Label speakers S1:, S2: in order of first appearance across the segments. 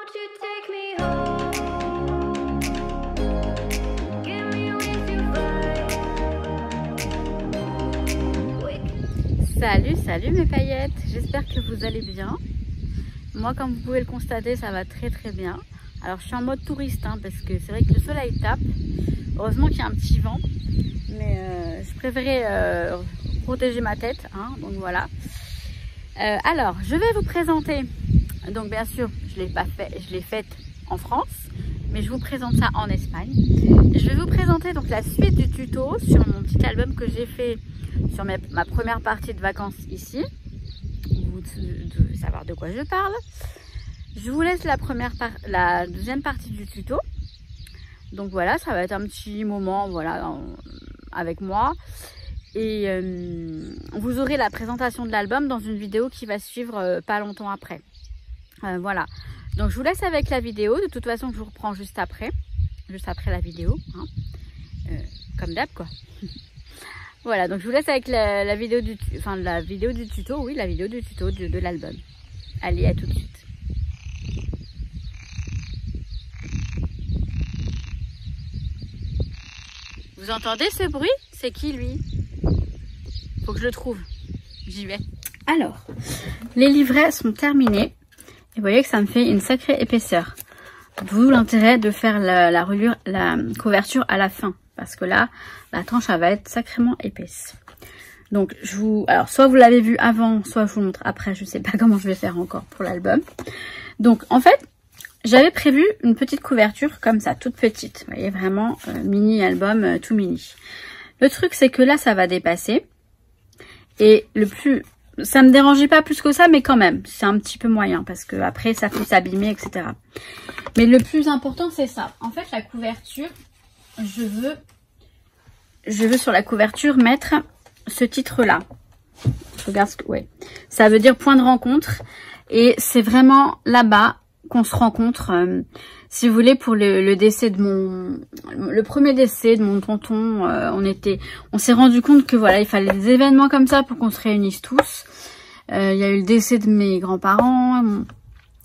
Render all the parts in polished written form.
S1: Won't you take me home? Give me with your fire.
S2: Salut mes paillettes, j'espère que vous allez bien. Moi, comme vous pouvez le constater, ça va très bien. Alors je suis en mode touriste hein, parce que c'est vrai que le soleil tape. Heureusement qu'il y a un petit vent, mais je préférais protéger ma tête hein, donc voilà. Alors je vais vous présenter, donc bien sûr je l'ai faite en France, mais je vous présente ça en Espagne. Je vais vous présenter donc la suite du tuto sur mon petit album que j'ai fait sur ma première partie de vacances ici. Vous devez savoir de quoi je parle. Je vous laisse la deuxième partie du tuto. Donc voilà, ça va être un petit moment voilà, avec moi. Et vous aurez la présentation de l'album dans une vidéo qui va suivre pas longtemps après. Voilà. Donc je vous laisse avec la vidéo. De toute façon, je vous reprends juste après la vidéo. Hein. Comme d'hab quoi. Voilà, donc je vous laisse avec la vidéo du tuto, oui, la vidéo du tuto de l'album. Allez, à tout de suite. Vous entendez ce bruit? C'est qui lui? Faut que je le trouve. J'y vais. Alors, les livrets sont terminés. Et vous voyez que ça me fait une sacrée épaisseur. D'où l'intérêt de faire la couverture à la fin. Parce que là, la tranche, elle va être sacrément épaisse. Donc, alors, soit vous l'avez vu avant, soit je vous le montre après. Je sais pas comment je vais faire encore pour l'album. Donc, en fait, j'avais prévu une petite couverture comme ça, toute petite. Vous voyez, vraiment mini album, tout mini. Le truc, c'est que là, ça va dépasser. Et ça me dérangeait pas plus que ça, mais quand même, c'est un petit peu moyen. Parce que après, ça peut s'abîmer, etc. Mais le plus important, c'est ça. En fait, la couverture, je veux sur la couverture mettre ce titre-là. Je regarde ce que... Ouais. Ça veut dire point de rencontre. Et c'est vraiment là-bas qu'on se rencontre, si vous voulez, pour le décès de le premier décès de mon tonton. On s'est rendu compte que voilà, il fallait des événements comme ça pour qu'on se réunisse tous. Il y a eu le décès de mes grands-parents,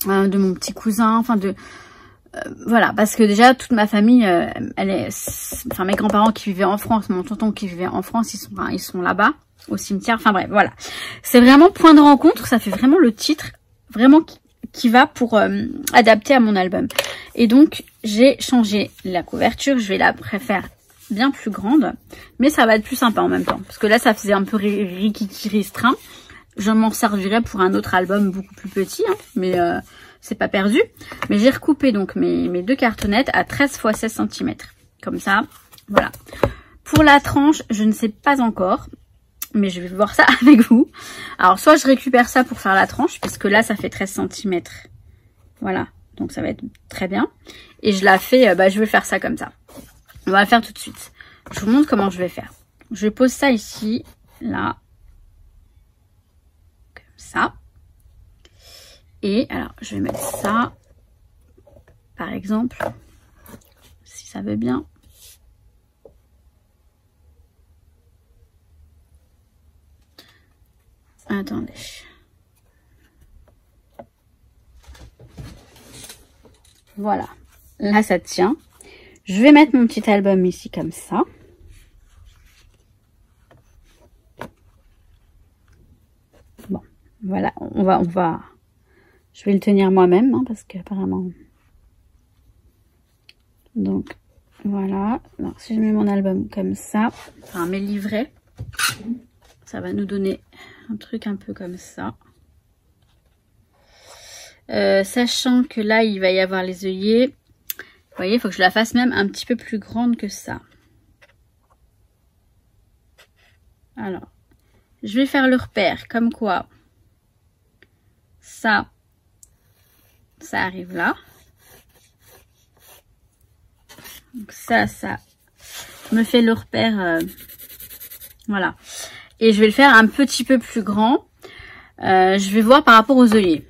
S2: de mon petit cousin, enfin voilà, parce que déjà toute ma famille, mes grands-parents qui vivaient en France, mon tonton qui vivait en France, ils sont là-bas au cimetière. Enfin bref, voilà, c'est vraiment point de rencontre. Ça fait vraiment le titre, vraiment qui va pour adapter à mon album. Et donc j'ai changé la couverture. Je vais la préférer bien plus grande, mais ça va être plus sympa en même temps, parce que là ça faisait un peu restreint. Je m'en servirai pour un autre album beaucoup plus petit, hein, mais c'est pas perdu. Mais j'ai recoupé donc mes deux cartonnettes à 13 x 16 cm. Comme ça, voilà. Pour la tranche, je ne sais pas encore, mais je vais voir ça avec vous. Alors, soit je récupère ça pour faire la tranche, puisque là, ça fait 13 cm. Voilà, donc ça va être très bien. Et je la fais, je vais faire ça comme ça. On va le faire tout de suite. Je vous montre comment je vais faire. Je pose ça ici, là. Comme ça. Et alors, je vais mettre ça, par exemple, si ça veut bien. Attendez. Voilà. Là, ça tient. Je vais mettre mon petit album ici comme ça. Bon, voilà. On va... Je vais le tenir moi-même, hein, parce qu'apparemment... Donc, voilà. Alors, si je mets mon album comme ça, enfin mes livrets, ça va nous donner un truc un peu comme ça. Sachant que là, il va y avoir les œillets. Vous voyez, il faut que je la fasse même un petit peu plus grande que ça. Alors, je vais faire le repère, comme quoi ça arrive là. Donc ça me fait le repère, voilà. Et je vais le faire un petit peu plus grand. Je vais voir par rapport aux œillets.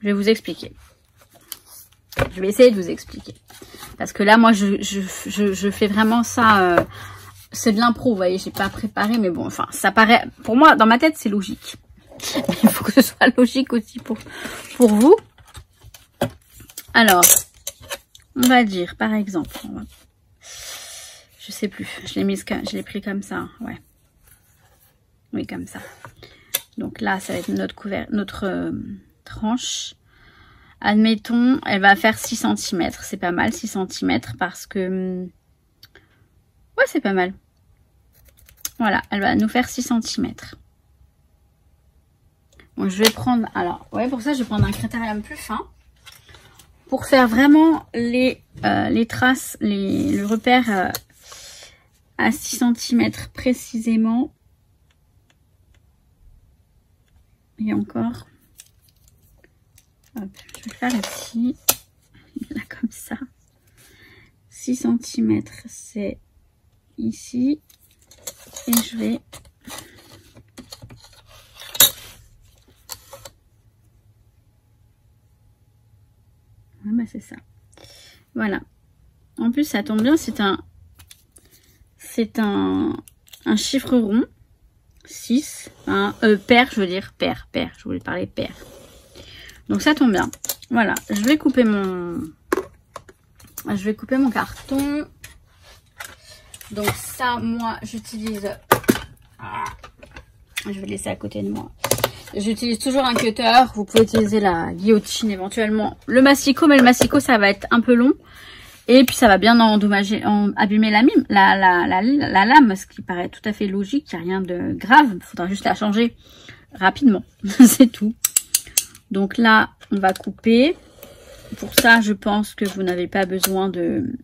S2: Je vais vous expliquer. Je vais essayer de vous expliquer. Parce que là, moi, je fais vraiment ça. C'est bien pro, vous voyez, j'ai pas préparé, mais bon, enfin, ça paraît... Pour moi, dans ma tête, c'est logique. Mais il faut que ce soit logique aussi pour vous. Alors, on va dire, par exemple, je sais plus, je l'ai pris comme ça, ouais. Oui, comme ça. Donc là, ça va être notre tranche. Admettons, elle va faire 6 cm. C'est pas mal, 6 cm, parce que... Ouais, c'est pas mal. Voilà, elle va nous faire 6 cm. Donc, je vais prendre... Alors, ouais, pour ça, je vais prendre un critérium plus fin. Pour faire vraiment les traces, le repère à 6 cm précisément. Et encore. Hop, je vais le faire ici. Là, comme ça. 6 cm, c'est ici. Et je vais... Ouais, bah c'est ça. Voilà. En plus, ça tombe bien, c'est un chiffre rond. 6. Pair, je veux dire. Pair. Je voulais parler pair. Donc ça tombe bien. Voilà. Je vais couper mon carton. Donc ça, moi, j'utilise... je vais laisser à côté de moi. J'utilise toujours un cutter. Vous pouvez utiliser la guillotine éventuellement. Le massicot, mais le massicot, ça va être un peu long. Et puis ça va bien abîmer la lame, ce qui paraît tout à fait logique. Il n'y a rien de grave. Il faudra juste la changer rapidement. C'est tout. Donc là, on va couper. Pour ça, je pense que vous n'avez pas besoin de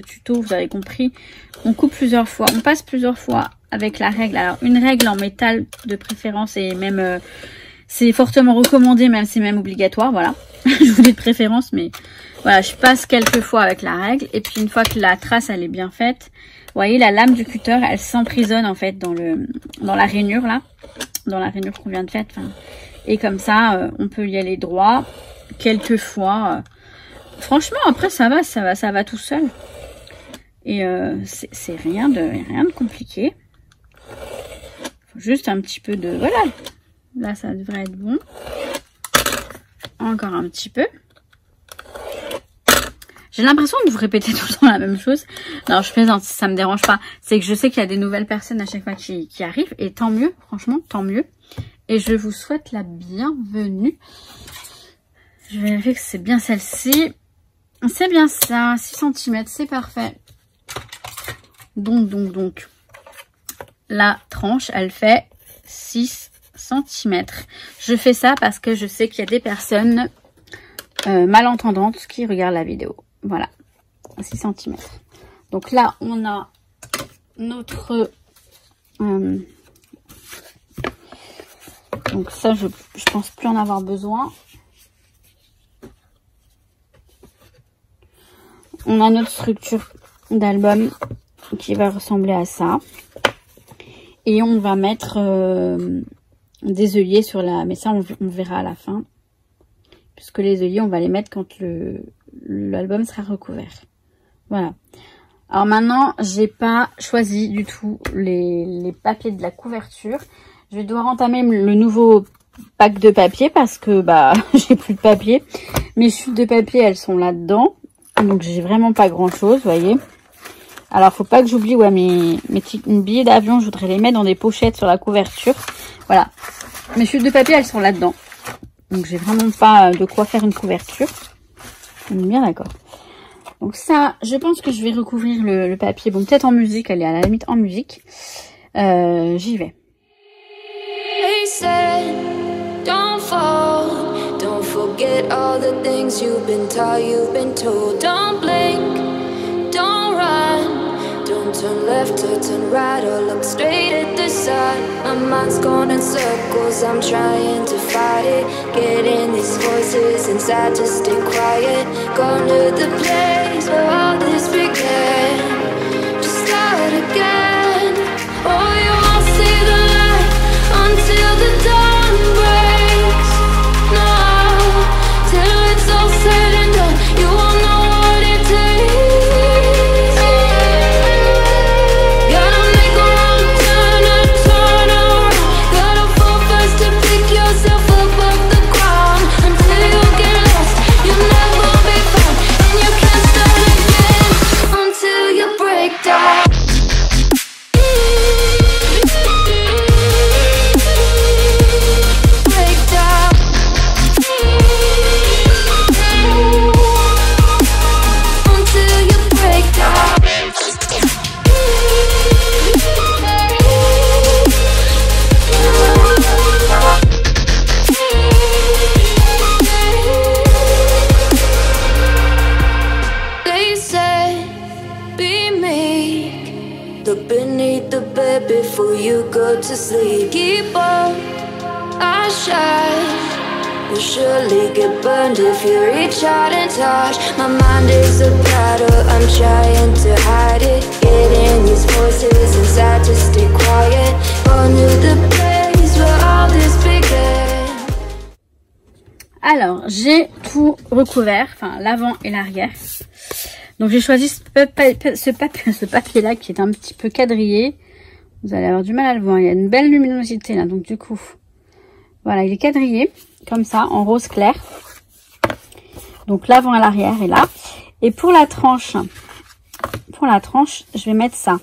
S2: tuto. Vous avez compris. On coupe plusieurs fois. On passe plusieurs fois avec la règle. Alors, une règle en métal de préférence et même... c'est fortement recommandé, même c'est même obligatoire, voilà. Je vous dis de préférence, mais voilà, je passe quelques fois avec la règle. Et puis une fois que la trace, elle est bien faite, vous voyez, la lame du cutter, elle s'emprisonne en fait dans la rainure là. Dans la rainure qu'on vient de faire. Et comme ça, on peut y aller droit. Quelques fois. Franchement, après, ça va tout seul. Et c'est rien de compliqué. Faut juste un petit peu de... Voilà. Là, ça devrait être bon. Encore un petit peu. J'ai l'impression de vous répéter tout le temps la même chose. Non, je plaisante, ça me dérange pas. C'est que je sais qu'il y a des nouvelles personnes à chaque fois qui arrivent. Et tant mieux, franchement, tant mieux. Et je vous souhaite la bienvenue. Je vais vérifier que c'est bien celle-ci. C'est bien ça, 6 cm, c'est parfait. Donc, la tranche, elle fait 6 cm. Je fais ça parce que je sais qu'il y a des personnes malentendantes qui regardent la vidéo. Voilà, 6 cm. Donc là, on a notre... donc ça, je pense plus en avoir besoin. On a notre structure d'album qui va ressembler à ça. Et on va mettre des œillets sur la... Mais ça, on verra à la fin. Puisque les œillets, on va les mettre quand l'album sera recouvert. Voilà. Alors maintenant, j'ai pas choisi du tout les papiers de la couverture. Je vais devoir entamer le nouveau pack de papier parce que bah j'ai plus de papier. Mes chutes de papier, elles sont là-dedans. Donc j'ai vraiment pas grand-chose, vous voyez. Alors, faut pas que j'oublie, ouais, mes billets d'avion, je voudrais les mettre dans des pochettes sur la couverture. Voilà. Mes chutes de papier, elles sont là-dedans. Donc, j'ai vraiment pas de quoi faire une couverture. On est bien d'accord. Donc ça, je pense que je vais recouvrir le papier. Bon, peut-être en musique, elle est à la limite en musique. J'y vais.
S1: They said, don't fall, don't forget all the things you've been taught, you've been told. Don't blink, don't run, don't turn left or turn right or look straight at the sun. My mind's going in circles, I'm trying to fight it, getting these voices inside to stay quiet. Gone to the place where all this began, just start again. Oh, you won't see the light until the dawn breaks. No, till it's all said and done, you won't know what it takes. Gotta make a wrong turn and turn around. Gotta fall first to pick yourself up off the ground. Until you get lost, you never before you go to sleep. Keep on, I shine. You'll surely get burned if you reach out and touch. My mind is a battle, I'm trying to hide it. Getting these voices inside to stay quiet. On to the place where all this began.
S2: Alors, j'ai tout recouvert, enfin l'avant et l'arrière. Donc j'ai choisi ce papier-là qui est un petit peu quadrillé. Vous allez avoir du mal à le voir, il y a une belle luminosité là, donc du coup, voilà, il est quadrillé. Comme ça, en rose clair. Donc l'avant et l'arrière est là. Et pour la tranche, je vais mettre ça.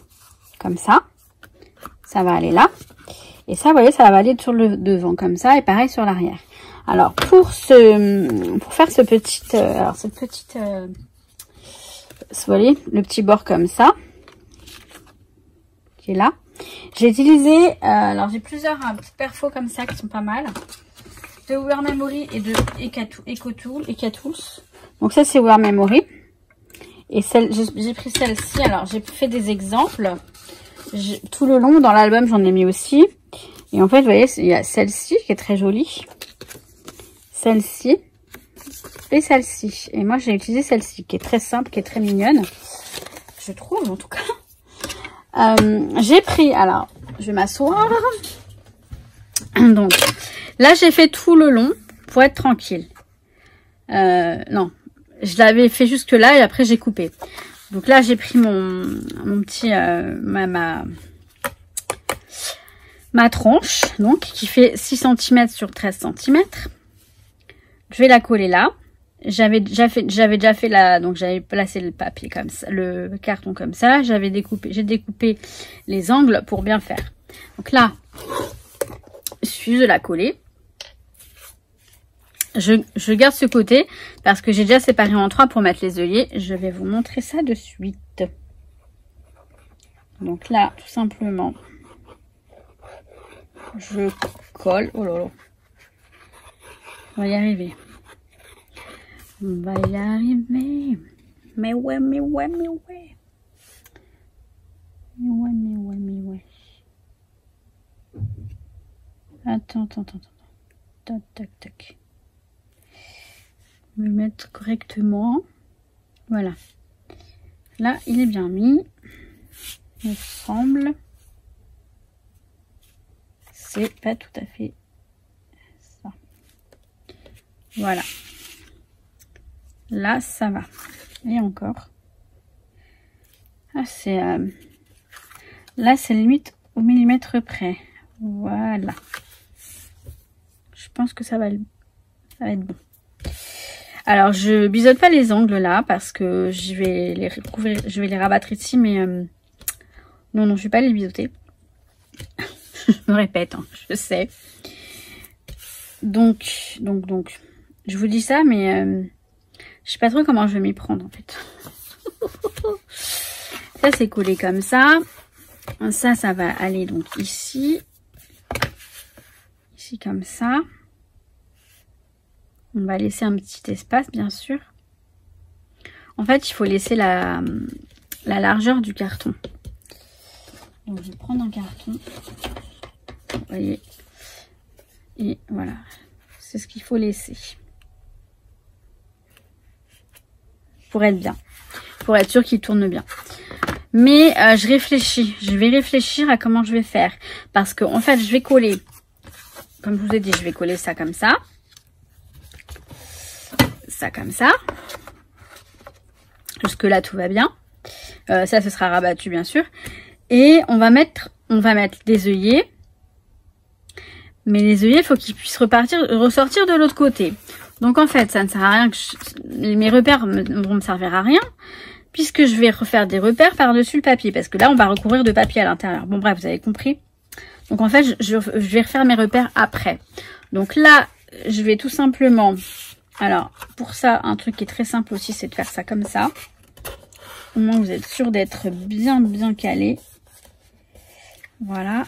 S2: Comme ça. Ça va aller là. Et ça, vous voyez, ça va aller sur le devant. Comme ça. Et pareil sur l'arrière. Alors, pour faire ce petit... vous voyez, le petit bord comme ça. Qui est là. J'ai utilisé... alors, j'ai plusieurs petits perfos comme ça qui sont pas mal. De Wear Memory et de Ecotools. Donc ça c'est Wear Memory. Et j'ai pris celle-ci. Alors j'ai fait des exemples. Tout le long dans l'album j'en ai mis aussi. Et en fait vous voyez il y a celle-ci qui est très jolie. Celle-ci. Et celle-ci. Et moi j'ai utilisé celle-ci qui est très simple, qui est très mignonne. Je trouve en tout cas. J'ai pris, alors je vais m'asseoir. Donc là, j'ai fait tout le long pour être tranquille. Non, je l'avais fait jusque là et après j'ai coupé. Donc là, j'ai pris mon petit ma tranche, donc qui fait 6 cm sur 13 cm. Je vais la coller là. J'avais déjà fait la, donc j'avais placé le papier comme ça, le carton comme ça. J'ai découpé les angles pour bien faire. Donc là, il suffit de la coller. Je garde ce côté parce que j'ai déjà séparé en 3 pour mettre les œillets. Je vais vous montrer ça de suite. Donc là, tout simplement, je colle. Oh là là. On va y arriver. On va y arriver. Mais ouais, mais ouais, mais ouais. Mais ouais, mais ouais, mais ouais. Attends. Tac, tac, tac. Je vais le mettre correctement. Voilà. Là, il est bien mis. Il me semble. C'est pas tout à fait ça. Voilà. Là, ça va. Et encore. Ah, c'est... là, c'est limite au millimètre près. Voilà. Je pense que ça va être bon. Alors, je biseaute pas les angles là parce que je vais les rabattre ici, mais non, je vais pas les biseauter. Je me répète, hein, je sais. Donc, je vous dis ça, mais je sais pas trop comment je vais m'y prendre en fait. Ça, c'est collé comme ça. Ça va aller donc ici. Ici comme ça. On va laisser un petit espace, bien sûr. En fait, il faut laisser la largeur du carton. Donc, je vais prendre un carton. Vous voyez. Et voilà. C'est ce qu'il faut laisser. Pour être bien. Pour être sûr qu'il tourne bien. Mais je réfléchis. Je vais réfléchir à comment je vais faire. Parce que en fait, je vais coller. Comme je vous ai dit, je vais coller ça comme ça. Ça comme ça. Jusque là tout va bien. Ça ce sera rabattu bien sûr. Et on va mettre des œillets. Mais les œillets, il faut qu'ils puissent ressortir de l'autre côté. Donc en fait ça ne sert à rien que mes repères vont me servir à rien. Puisque je vais refaire des repères par-dessus le papier. Parce que là on va recouvrir de papier à l'intérieur. Bon bref, vous avez compris. Donc en fait je vais refaire mes repères après. Donc là je vais tout simplement... Alors, pour ça, un truc qui est très simple aussi, c'est de faire ça comme ça. Au moins, vous êtes sûr d'être bien calé. Voilà.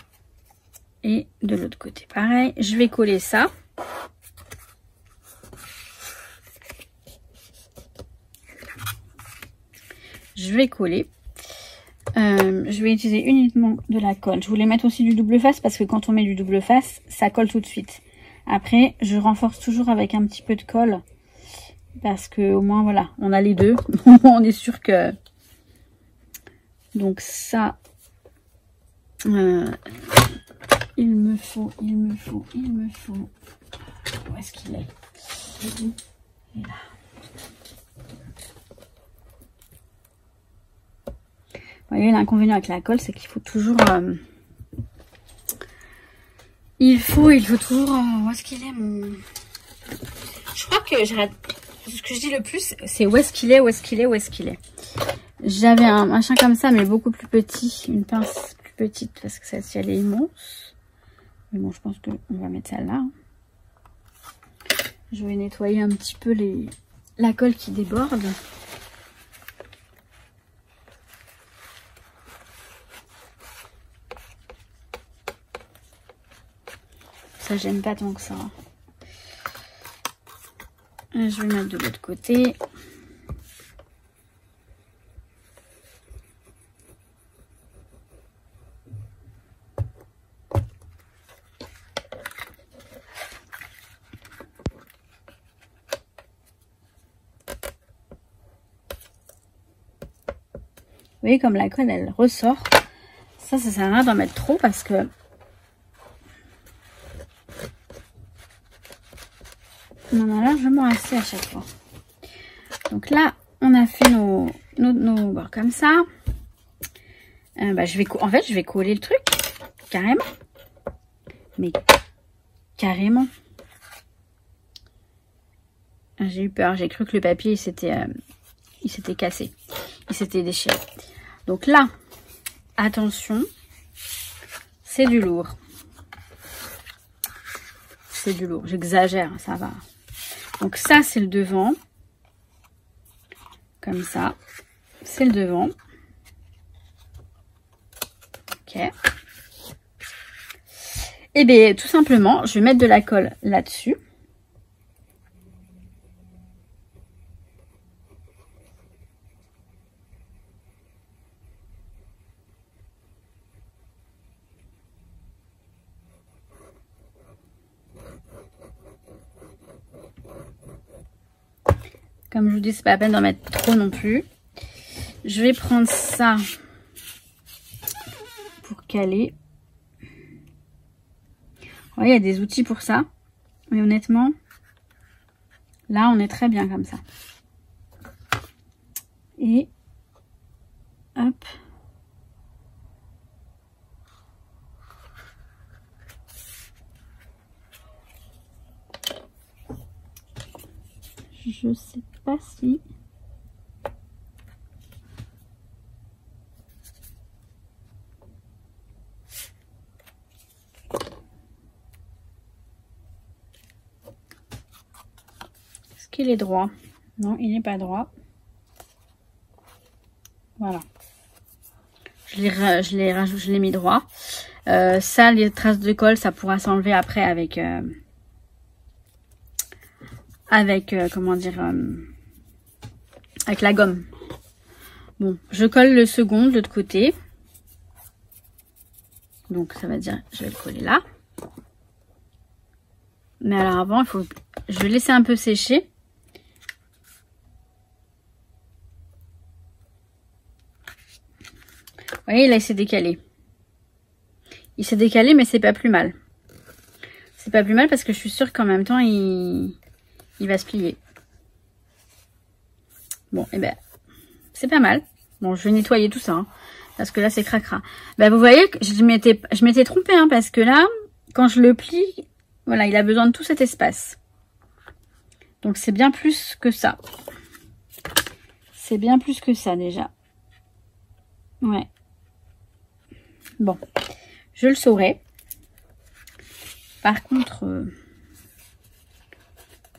S2: Et de l'autre côté, pareil. Je vais coller ça. Je vais coller. je vais utiliser uniquement de la colle. Je voulais mettre aussi du double face parce que quand on met du double face, ça colle tout de suite. Après, je renforce toujours avec un petit peu de colle. Parce que au moins, voilà, on a les deux. On est sûr que... Donc ça... il me faut... Où est-ce qu'il est? Il est là. Vous voyez, l'inconvénient avec la colle, c'est qu'il faut toujours... il faut toujours... où est-ce qu'il est mon... Je crois que j'arrête... Ce que je dis le plus, c'est où est-ce qu'il est. J'avais un machin comme ça, mais beaucoup plus petit. Une pince plus petite, parce que celle-ci, elle est immense. Mais bon, je pense qu'on va mettre celle-là. Je vais nettoyer un petit peu la colle qui déborde. Ça gêne pas tant que ça. Je vais mettre de l'autre côté. Vous voyez comme la colle elle ressort. Ça sert à rien d'en mettre trop parce que on en a largement assez à chaque fois. Donc là, on a fait nos bords comme ça. En fait, je vais coller le truc carrément. Mais carrément. J'ai eu peur. J'ai cru que le papier il s'était cassé. Il s'était déchiré. Donc là, attention, c'est du lourd. C'est du lourd. J'exagère, ça va. Donc ça, c'est le devant. Comme ça. C'est le devant. Ok. Et bien, tout simplement, je vais mettre de la colle là-dessus. Comme je vous dis, c'est pas la peine d'en mettre trop non plus. Je vais prendre ça pour caler. Ouais, il y a des outils pour ça. Mais honnêtement, là, on est très bien comme ça. Et hop. Je sais pas si... Est-ce qu'il est droit? Non, il n'est pas droit. Voilà. Je l'ai mis droit. Ça, les traces de colle, ça pourra s'enlever après avec... comment dire, avec la gomme. Bon, je colle le second de l'autre côté. Donc ça va dire, je vais le coller là. Mais alors avant, je vais laisser un peu sécher. Vous voyez, là il s'est décalé. Il s'est décalé, mais c'est pas plus mal. C'est pas plus mal parce que je suis sûre qu'en même temps, il va se plier. Bon, et ben, c'est pas mal. Bon, je vais nettoyer tout ça, hein, parce que là, c'est cracra. Ben, vous voyez que je m'étais trompée, hein, parce que là, quand je le plie, voilà, il a besoin de tout cet espace. Donc, c'est bien plus que ça. C'est bien plus que ça, déjà. Ouais. Bon, je le saurai. Par contre...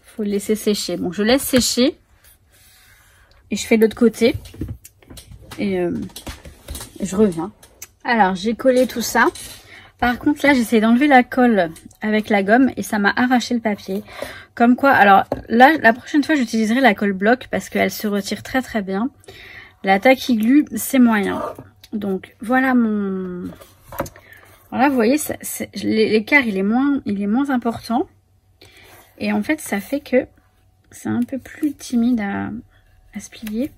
S2: faut le laisser sécher. Bon, je laisse sécher et je fais de l'autre côté et je reviens. Alors, j'ai collé tout ça. Par contre, là, j'essaie d'enlever la colle avec la gomme et ça m'a arraché le papier. Comme quoi, alors là, la prochaine fois, j'utiliserai la colle bloc parce qu'elle se retire très très bien. La tacky glue, c'est moyen. Donc voilà mon... Voilà, vous voyez, l'écart il est moins important. Et en fait, ça fait que c'est un peu plus timide à se plier.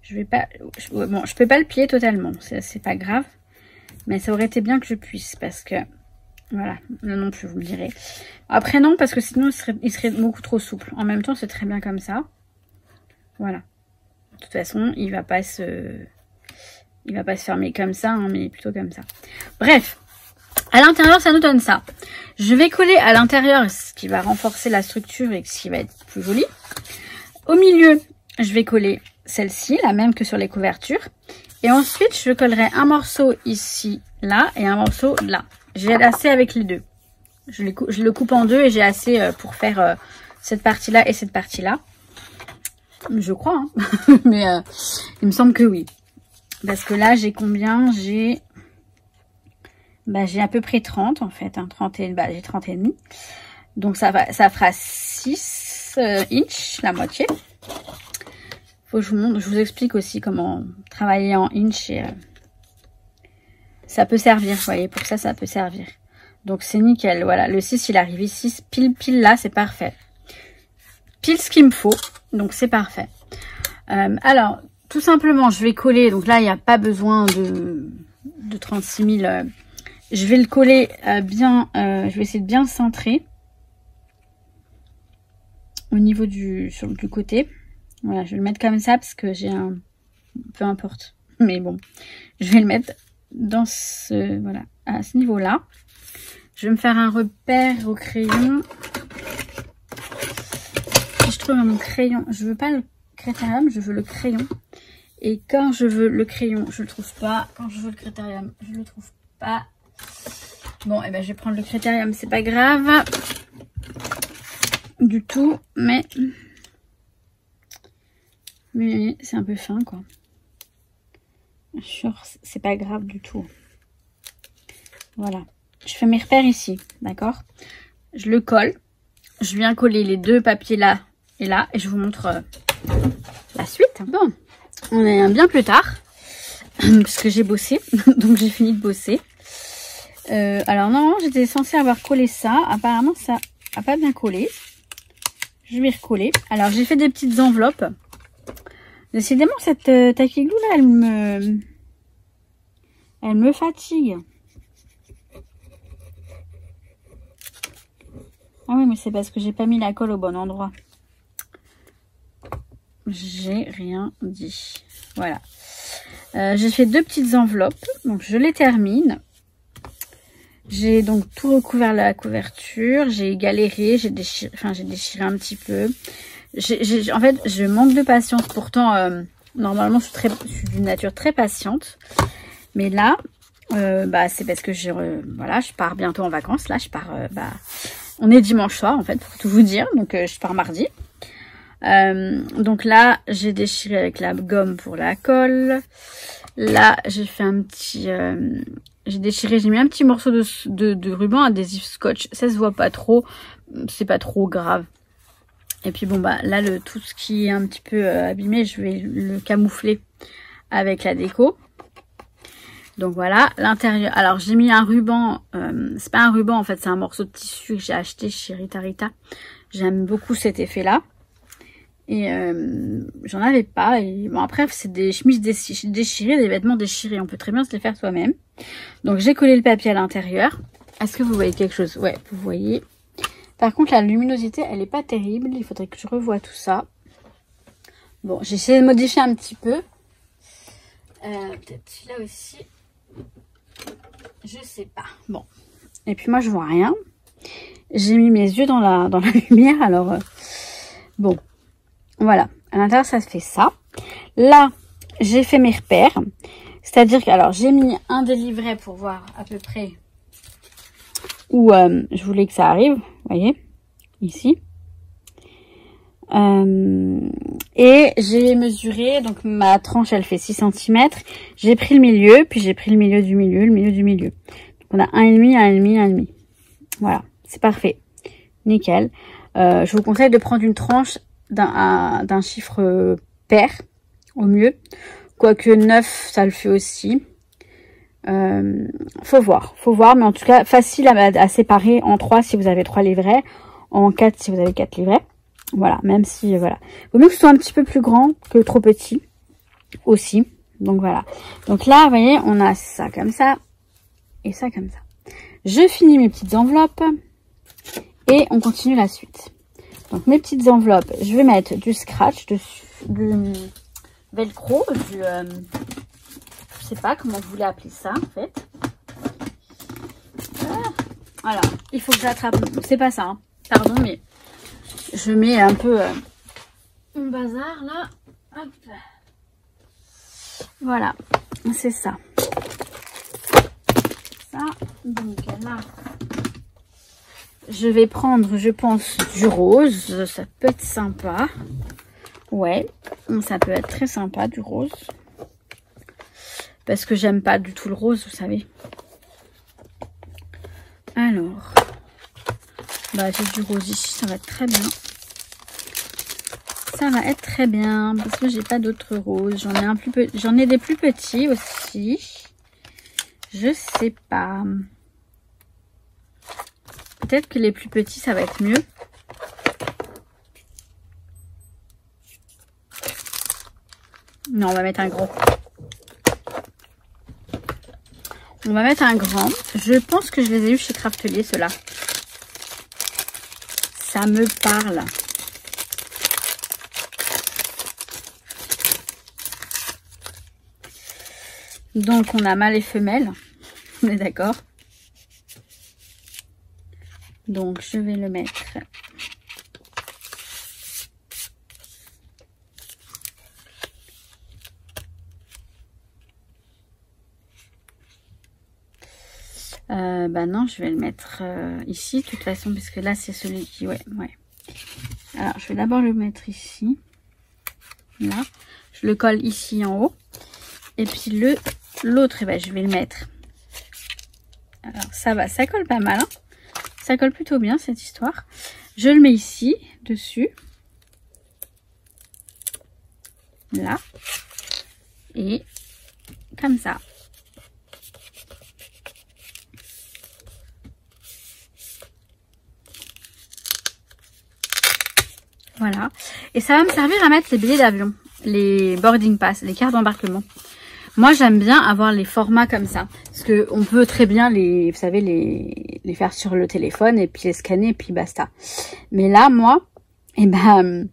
S2: Je vais pas... Bon, je peux pas le plier totalement, c'est pas grave. Mais ça aurait été bien que je puisse parce que... Voilà, là non plus, vous me direz. Après non, parce que sinon il serait beaucoup trop souple. En même temps, c'est très bien comme ça. Voilà. De toute façon, il va pas se fermer comme ça, hein, mais plutôt comme ça. Bref, à l'intérieur, ça nous donne ça. Je vais coller à l'intérieur ce qui va renforcer la structure et ce qui va être plus joli. Au milieu, je vais coller celle-ci, la même que sur les couvertures. Et ensuite, je collerai un morceau ici, là, et un morceau là. J'ai assez avec les deux. Je le coupe en deux et j'ai assez pour faire cette partie-là et cette partie-là. Je crois, hein. Mais il me semble que oui. Parce que là, j'ai combien? J'ai à peu près 30 en fait. Hein, 30 et, j'ai 30 et demi. Donc ça fera 6 inches, la moitié. Faut que je vous montre, je vous explique aussi comment travailler en inch et ça peut servir, vous voyez, pour ça, ça peut servir. Donc c'est nickel, voilà, le 6 il arrive ici, pile là, c'est parfait. Pile ce qu'il me faut, donc c'est parfait. Alors, tout simplement, je vais coller, donc là, il n'y a pas besoin de 36 000. Je vais le coller bien, je vais essayer de bien centrer au niveau du côté. Voilà, je vais le mettre comme ça parce que j'ai un... Peu importe, mais bon, je vais le mettre dans ce... Voilà, à ce niveau-là. Je vais me faire un repère au crayon. Si je trouve mon crayon, je veux pas le critérium, je veux le crayon. Et quand je veux le crayon, je le trouve pas. Quand je veux le critérium, je le trouve pas. Bon, et ben je vais prendre le critérium, c'est pas grave du tout, mais c'est un peu fin quoi. Sûr, c'est pas grave du tout. Voilà, je fais mes repères ici, d'accord? Je le colle, je viens coller les deux papiers là et là, et je vous montre la suite. Bon, on est bien plus tard parce que j'ai bossé, donc j'ai fini de bosser. Alors non, j'étais censée avoir collé ça. Apparemment, ça a pas bien collé. Je vais recoller. Alors, j'ai fait des petites enveloppes. Décidément, cette tacky glue là, elle me fatigue. Ah oui, mais c'est parce que j'ai pas mis la colle au bon endroit. J'ai rien dit. Voilà. J'ai fait deux petites enveloppes. Donc, je les termine. J'ai donc tout recouvert la couverture. J'ai galéré. J'ai déchiré un petit peu. En fait, je manque de patience. Pourtant, normalement, je suis d'une nature très patiente. Mais là, c'est parce que voilà, je pars bientôt en vacances. Là, je pars... on est dimanche soir, en fait, pour tout vous dire. Donc, je pars mardi. Donc là, j'ai déchiré avec la gomme pour la colle. Là, j'ai fait un petit... j'ai déchiré, j'ai mis un petit morceau de ruban adhésif scotch. Ça se voit pas trop. C'est pas trop grave. Et puis bon, là, tout ce qui est un petit peu abîmé, je vais le camoufler avec la déco. Donc voilà, l'intérieur. Alors, j'ai mis un ruban. C'est pas un ruban, en fait, c'est un morceau de tissu que j'ai acheté chez Rita Rita. J'aime beaucoup cet effet-là. Et j'en avais pas. Et bon, après, c'est des chemises déchirées, des vêtements déchirés. On peut très bien se les faire soi-même. Donc, j'ai collé le papier à l'intérieur. Est-ce que vous voyez quelque chose? Ouais, vous voyez. Par contre, la luminosité, elle est pas terrible. Il faudrait que je revoie tout ça. Bon, j'ai essayé de modifier un petit peu. Peut-être là aussi. Je sais pas. Bon. Et puis moi, je vois rien. J'ai mis mes yeux dans la lumière. Alors, bon. Voilà. À l'intérieur, ça se fait ça. Là, j'ai fait mes repères. C'est-à-dire que, alors, j'ai mis un des livrets pour voir à peu près où je voulais que ça arrive. Vous voyez, ici. Et j'ai mesuré, donc ma tranche, elle fait 6 cm. J'ai pris le milieu, puis j'ai pris le milieu du milieu, le milieu du milieu. Donc, on a 1,5, 1,5, 1,5. Voilà, c'est parfait. Nickel. Je vous conseille de prendre une tranche d'un chiffre pair, au mieux, Quoique 9, ça le fait aussi. Faut voir, mais en tout cas facile à séparer en 3 si vous avez 3 livrets, en 4 si vous avez 4 livrets. Voilà, même si voilà, vaut mieux que ce soit un petit peu plus grand que trop petit aussi. Donc voilà. Donc là, vous voyez, on a ça comme ça et ça comme ça. Je finis mes petites enveloppes et on continue la suite. Donc mes petites enveloppes, je vais mettre du scratch dessus, du velcro, je sais pas comment vous voulez appeler ça en fait. Voilà, il faut que j'attrape. C'est pas ça, hein. Pardon, mais je mets un peu mon bazar là. Hop. Voilà, c'est ça. Ça, donc là, je vais prendre, je pense, du rose. Ça peut être sympa. Ouais, ça peut être très sympa du rose. Parce que j'aime pas du tout le rose, vous savez. Alors, bah j'ai du rose ici, ça va être très bien. Ça va être très bien parce que j'ai pas d'autres roses. J'en ai des plus petits aussi. Je sais pas. Peut-être que les plus petits ça va être mieux. Non, on va mettre un gros. On va mettre un grand. Je pense que je les ai eu chez Craftelier, ceux-là. Ça me parle. Donc, on a mâle et femelle. On est d'accord? Donc, je vais le mettre. Bah non, je vais le mettre ici, de toute façon, parce que là, c'est celui qui... Ouais. Alors, je vais d'abord le mettre ici. Là. Je le colle ici en haut. Et puis l'autre, eh ben, je vais le mettre. Alors, ça va, ça colle pas mal. Hein, ça colle plutôt bien, cette histoire. Je le mets ici, dessus. Là. Et comme ça. Voilà. Et ça va me servir à mettre les billets d'avion, les boarding pass, les cartes d'embarquement. Moi, j'aime bien avoir les formats comme ça. Parce que on peut très bien vous savez, les faire sur le téléphone et puis les scanner et puis basta. Mais là, moi, eh ben,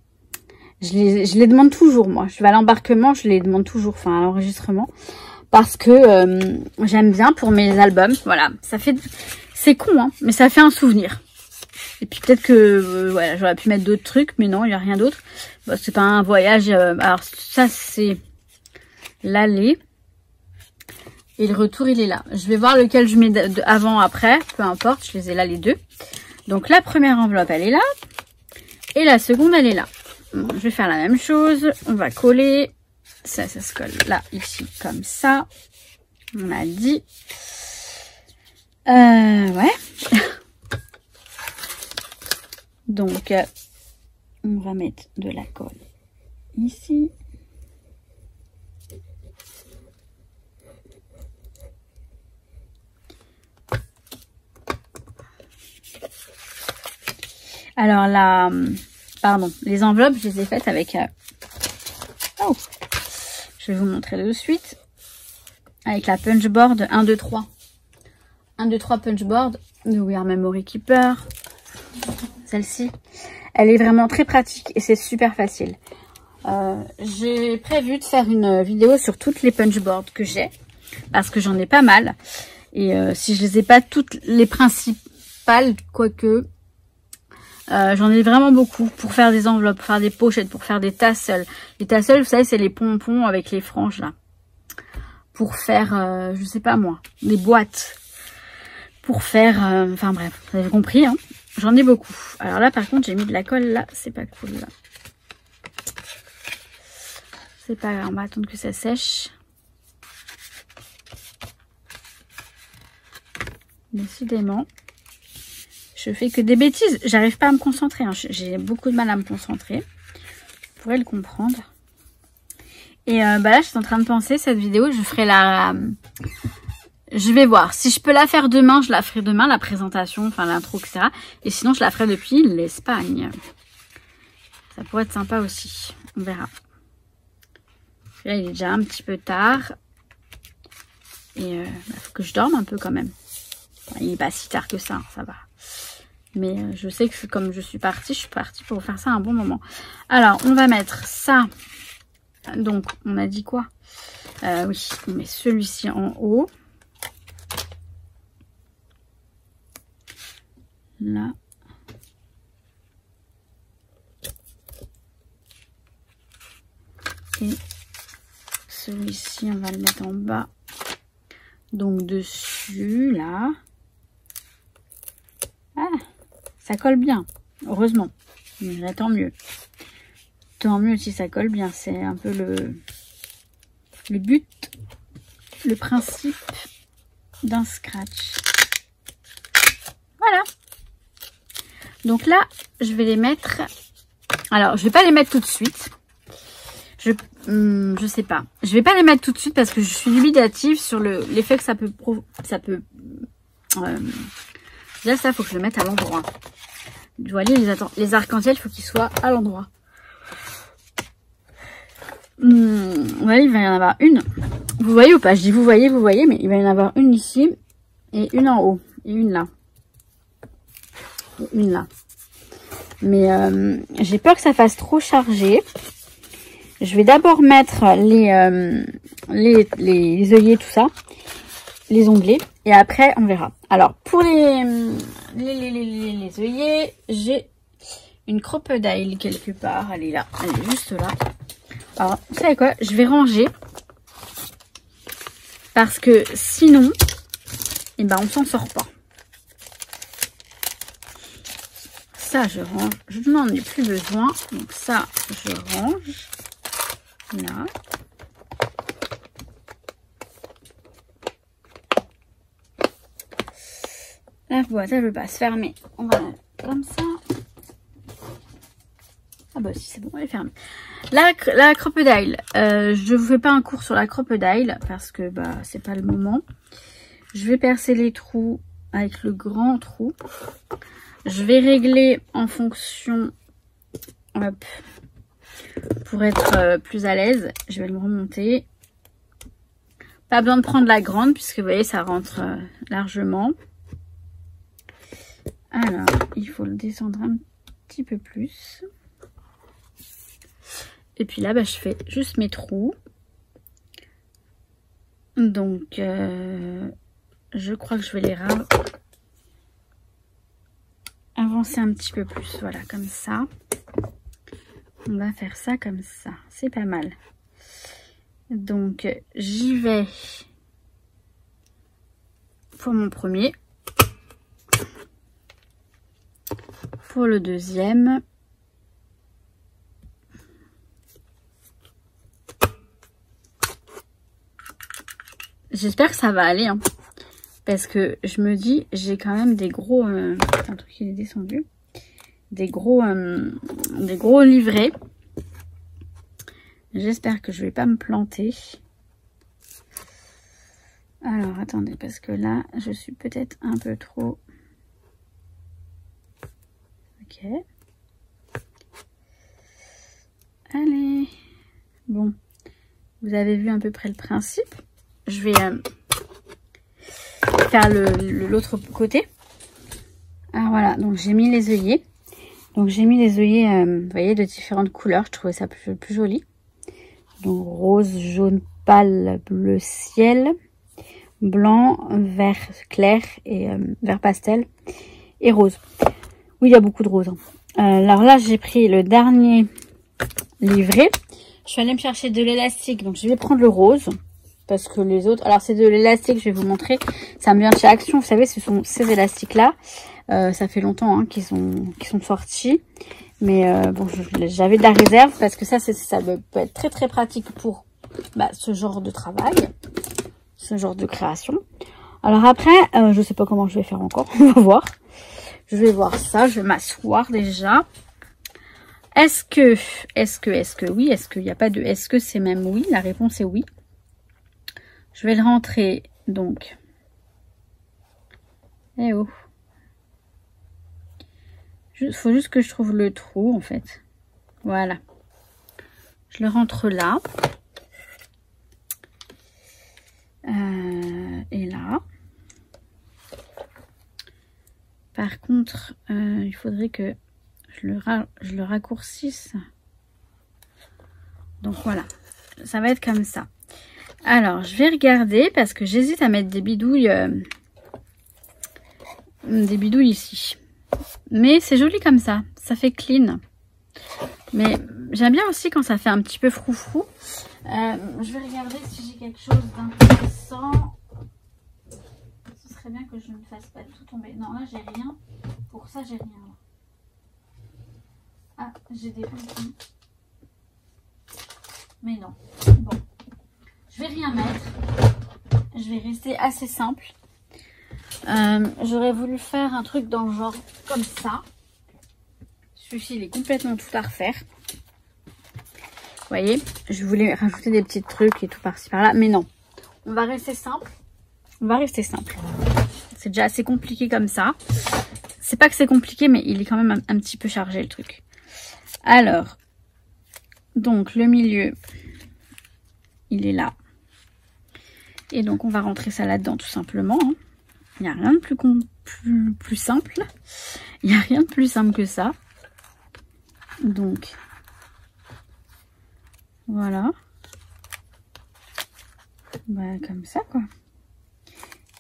S2: je les demande toujours, moi. Je vais à l'embarquement, je les demande toujours, enfin, à l'enregistrement. Parce que j'aime bien pour mes albums. Voilà. Ça fait, c'est con, hein, mais ça fait un souvenir. Et puis peut-être que voilà, j'aurais pu mettre d'autres trucs, mais non, il n'y a rien d'autre. Bon, c'est pas un voyage. Alors ça, c'est l'aller. Et le retour, il est là. Je vais voir lequel je mets avant, après. Peu importe, je les ai là les deux. Donc la première enveloppe, elle est là. Et la seconde, elle est là. Bon, je vais faire la même chose. On va coller. Ça se colle là, ici, comme ça. On a dit. Ouais. Donc, on va mettre de la colle ici. Alors là, pardon, les enveloppes, je les ai faites avec... Oh, je vais vous montrer de suite. Avec la punchboard 1, 2, 3. 1, 2, 3 punchboard de We Are Memory Keeper. Celle-ci, elle est vraiment très pratique et c'est super facile. J'ai prévu de faire une vidéo sur toutes les punchboards que j'ai parce que j'en ai pas mal. Et si je les ai pas toutes les principales, quoique, j'en ai vraiment beaucoup pour faire des enveloppes, pour faire des pochettes, pour faire des tassels. Les tassels, vous savez, c'est les pompons avec les franges là. Pour faire, je sais pas moi, des boîtes. Pour faire, enfin bref, vous avez compris, hein. J'en ai beaucoup. Alors là, par contre, j'ai mis de la colle là. C'est pas cool, là. C'est pas grave. On va attendre que ça sèche. Décidément. Je fais que des bêtises. J'arrive pas à me concentrer. Hein. J'ai beaucoup de mal à me concentrer. Vous pourrez le comprendre. Et bah là, je suis en train de penser, cette vidéo, je ferai la... Je vais voir. Si je peux la faire demain, je la ferai demain, la présentation, enfin l'intro, etc. Et sinon, je la ferai depuis l'Espagne. Ça pourrait être sympa aussi. On verra. Là, il est déjà un petit peu tard. Et faut que je dorme un peu quand même. Enfin, il n'est pas si tard que ça, ça va. Mais je sais que comme je suis partie pour faire ça un bon moment. Alors, on va mettre ça. Donc, on a dit quoi? Oui, on met celui-ci en haut. Là. Et celui-ci, on va le mettre en bas. Donc, dessus, là. Ah, ça colle bien. Heureusement. Mais là, tant mieux. Tant mieux si ça colle bien. C'est un peu le but, le principe d'un scratch. Voilà. Donc là, je vais les mettre... Alors, je vais pas les mettre tout de suite. Je sais pas. Je vais pas les mettre tout de suite parce que je suis dubitative sur l'effet que ça peut... Là, ça, faut que je le mette à l'endroit. Vous voyez, les arcs-en-ciel, il faut qu'ils soient à l'endroit. Vous voyez, il va y en avoir une. Vous voyez ou pas? Je dis vous voyez, mais il va y en avoir une ici et une en haut et une là. Et une là. Mais j'ai peur que ça fasse trop chargé. Je vais d'abord mettre les œillets, tout ça, les onglets, et après on verra. Alors pour les œillets, j'ai une crocodile quelque part. Elle est là, elle est juste là. Alors vous savez quoi, je vais ranger parce que sinon, eh ben on s'en sort pas. Ça je range, je n'en ai plus besoin, donc ça je range. Là. La boîte, elle ne veut pas se fermer. On va la mettre comme ça. Ah bah si, c'est bon, elle est fermée. La crocodile. Je ne vous fais pas un cours sur la crocodile parce que bah c'est pas le moment. Je vais percer les trous avec le grand trou. Je vais régler en fonction... Hop. Pour être plus à l'aise, je vais le remonter. Pas besoin de prendre la grande puisque vous voyez ça rentre largement. Alors, il faut le descendre un petit peu plus. Et puis là, bah, je fais juste mes trous. Donc, je crois que je vais les avancer un petit peu plus. Voilà, comme ça. On va faire ça comme ça. C'est pas mal. Donc, j'y vais pour mon premier. Pour le deuxième. J'espère que ça va aller. Hein, parce que je me dis, j'ai quand même des gros... un truc qui est descendu. Des gros livrets. J'espère que je vais pas me planter. Alors, attendez, parce que là, je suis peut-être un peu trop... Ok. Allez. Bon. Vous avez vu à peu près le principe. Je vais faire l'autre côté. Alors voilà, donc j'ai mis les œillets. Donc j'ai mis les œillets, vous voyez, de différentes couleurs. Je trouvais ça plus joli. Donc rose, jaune pâle, bleu ciel, blanc, vert clair et vert pastel et rose. Oui, il y a beaucoup de rose. Hein. Alors là, j'ai pris le dernier livret. Je suis allée me chercher de l'élastique. Donc je vais prendre le rose. Parce que les autres... Alors c'est de l'élastique, je vais vous montrer. Ça me vient de chez Action. Vous savez, ce sont ces élastiques-là. Ça fait longtemps hein, qu'ils sont sortis. Mais bon, j'avais de la réserve. Parce que ça peut être très très pratique pour ce genre de travail. Ce genre de création. Alors après, je sais pas comment je vais faire encore. On va voir. Je vais voir ça. Je vais m'asseoir déjà. est-ce que oui, est-ce qu'il n'y a pas de est-ce que c'est même oui? La réponse est oui. Je vais le rentrer, donc. Eh oh. Il faut juste que je trouve le trou, en fait. Voilà. Je le rentre là. Et là. Par contre, il faudrait que je le raccourcisse. Donc voilà. Ça va être comme ça. Alors, je vais regarder parce que j'hésite à mettre des bidouilles ici. Mais c'est joli comme ça. Ça fait clean. Mais j'aime bien aussi quand ça fait un petit peu froufrou. Je vais regarder si j'ai quelque chose d'intéressant. Ce serait bien que je ne fasse pas tout tomber. Non, là, j'ai rien. Pour ça, j'ai rien. Ah, j'ai des petits. Mais non. Bon. Je vais rien mettre. Je vais rester assez simple. J'aurais voulu faire un truc dans le genre comme ça. Celui-ci, il est complètement tout à refaire. Vous voyez, je voulais rajouter des petits trucs et tout par-ci par-là. Mais non, on va rester simple. On va rester simple. C'est déjà assez compliqué comme ça. C'est pas que c'est compliqué, mais il est quand même un petit peu chargé le truc. Alors, donc le milieu, il est là. Et donc on va rentrer ça là-dedans tout simplement. Hein. Il n'y a rien de plus simple. Il n'y a rien de plus simple que ça. Donc, voilà. Bah, comme ça, quoi.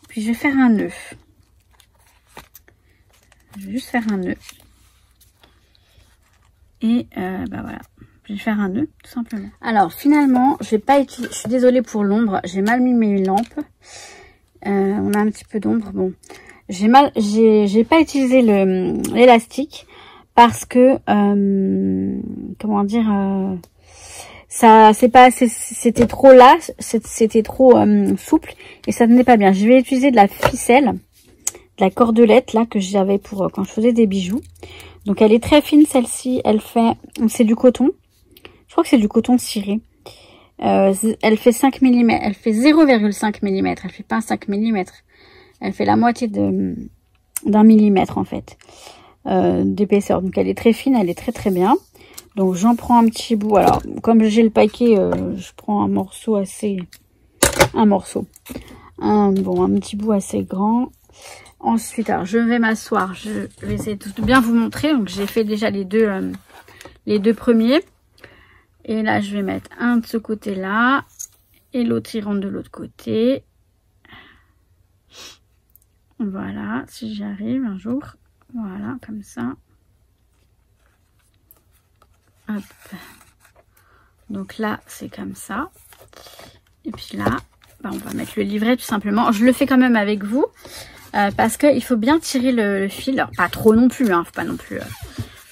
S2: Puis je vais faire un nœud. Je vais juste faire un nœud. Et bah voilà. Je vais faire un nœud, tout simplement. Alors, finalement, je vais pas utiliser. Je suis désolée pour l'ombre. J'ai mal mis mes lampes. On a un petit peu d'ombre. Bon, j'ai pas utilisé l'élastique parce que comment dire, ça c'est pas assez, c'était trop las, c'était trop souple et ça tenait pas bien. Je vais utiliser de la ficelle, de la cordelette là que j'avais pour quand je faisais des bijoux. Donc elle est très fine celle-ci. Elle fait, c'est du coton. Je crois que c'est du coton ciré. Elle fait 5 mm, elle fait 0,5 mm, elle fait pas 5 mm, elle fait la moitié d'un millimètre en fait d'épaisseur. Donc elle est très fine, elle est très très bien. Donc j'en prends un petit bout. Alors comme j'ai le paquet, je prends un morceau assez, un petit bout assez grand. Ensuite, alors je vais m'asseoir, je vais essayer de bien vous montrer. Donc j'ai fait déjà les deux premiers. Et là, je vais mettre un de ce côté-là. Et l'autre, il rentre de l'autre côté. Voilà, si j'y arrive un jour. Voilà, comme ça. Hop. Donc là, c'est comme ça. Et puis là, bah, on va mettre le livret tout simplement. Je le fais quand même avec vous. Parce qu'il faut bien tirer le fil. Alors, pas trop non plus, hein. Faut pas non plus.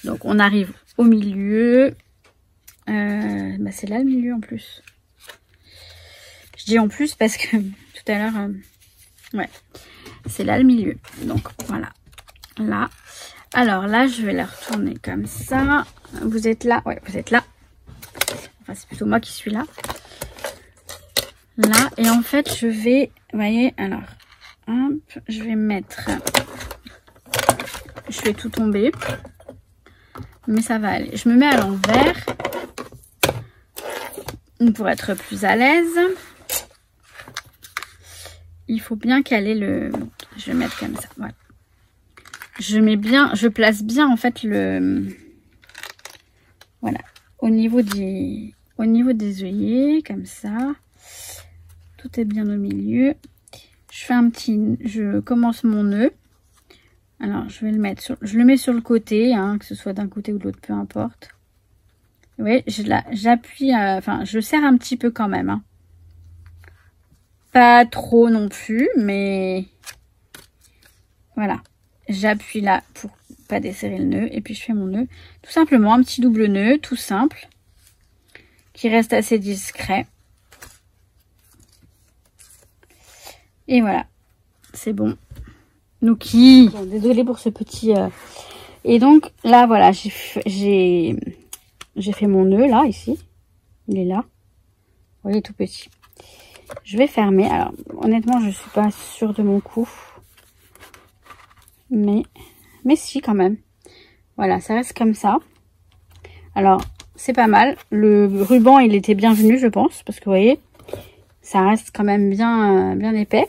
S2: Donc, on arrive au milieu. Bah c'est là le milieu en plus. Je dis en plus parce que tout à l'heure, ouais, c'est là le milieu. Donc voilà, là. Alors là, je vais la retourner comme ça. Vous êtes là, ouais, vous êtes là. Enfin, c'est plutôt moi qui suis là. Là, et en fait, je vais, vous voyez, alors, hop, je vais mettre, je fais tout tomber, mais ça va aller. Je me mets à l'envers. Pour être plus à l'aise, il faut bien caler le... Je vais mettre comme ça, voilà. Je place bien en fait le... Voilà, au niveau des œillets, comme ça. Tout est bien au milieu. Je commence mon nœud. Alors, je vais le mettre sur... Je le mets sur le côté, hein, que ce soit d'un côté ou de l'autre, peu importe. Oui, j'appuie, enfin, je serre un petit peu quand même. Hein. Pas trop non plus, mais voilà. J'appuie là pour pas desserrer le nœud. Et puis, je fais mon nœud. Tout simplement, un petit double nœud, tout simple. Qui reste assez discret. Et voilà. C'est bon. Nouki. Bon, désolée pour ce petit... Et donc, là, voilà, j'ai j'ai fait mon nœud là, ici. Il est là. Vous voyez, tout petit. Je vais fermer. Alors, honnêtement, je suis pas sûre de mon coup. Mais si, quand même. Voilà, ça reste comme ça. Alors, c'est pas mal. Le ruban, il était bienvenu, je pense. Parce que vous voyez, ça reste quand même bien épais.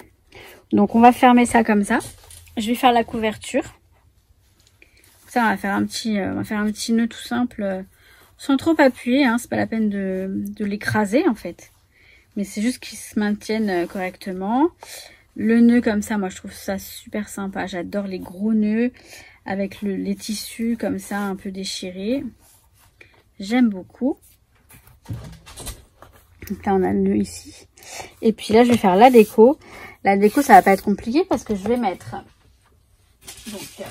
S2: Donc, on va fermer ça comme ça. Je vais faire la couverture. Ça, on va faire un petit nœud tout simple. Sans trop appuyer, hein. C'est pas la peine de l'écraser, en fait. Mais c'est juste qu'ils se maintiennent correctement. Le nœud comme ça, moi, je trouve ça super sympa. J'adore les gros nœuds avec les tissus comme ça, un peu déchirés. J'aime beaucoup. Donc là, on a le nœud ici. Et puis là, je vais faire la déco. La déco, ça va pas être compliqué parce que je vais mettre donc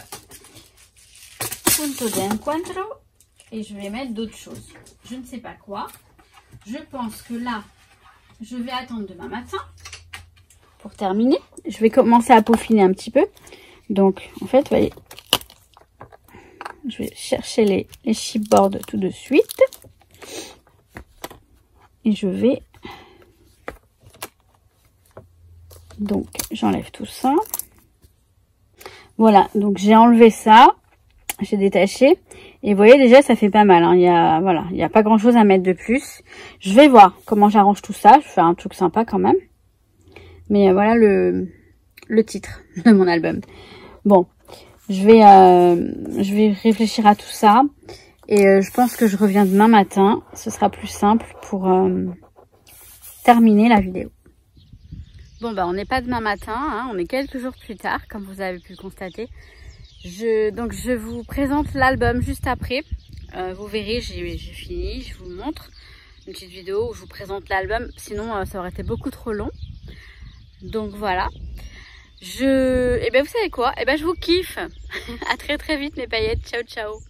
S2: punto de encuentro et je vais mettre d'autres choses. Je ne sais pas quoi. Je pense que là, je vais attendre demain matin pour terminer. Je vais commencer à peaufiner un petit peu. Donc, en fait, vous voyez, je vais chercher les chipboards tout de suite. Et je vais... Donc, j'enlève tout ça. Voilà, donc j'ai enlevé ça. J'ai détaché. Et vous voyez, déjà, ça fait pas mal. Hein. Il y a pas grand-chose à mettre de plus. Je vais voir comment j'arrange tout ça. Je vais faire un truc sympa quand même. Mais voilà le titre de mon album. Bon, je vais réfléchir à tout ça. Et je pense que je reviens demain matin. Ce sera plus simple pour terminer la vidéo. Bon, bah on n'est pas demain matin. Hein, on est quelques jours plus tard, comme vous avez pu le constater. Donc je vous présente l'album juste après. Vous verrez, j'ai fini. Je vous montre une petite vidéo où je vous présente l'album. Sinon, ça aurait été beaucoup trop long. Donc voilà. Et ben vous savez quoi? Et ben je vous kiffe. À très vite mes paillettes. Ciao ciao.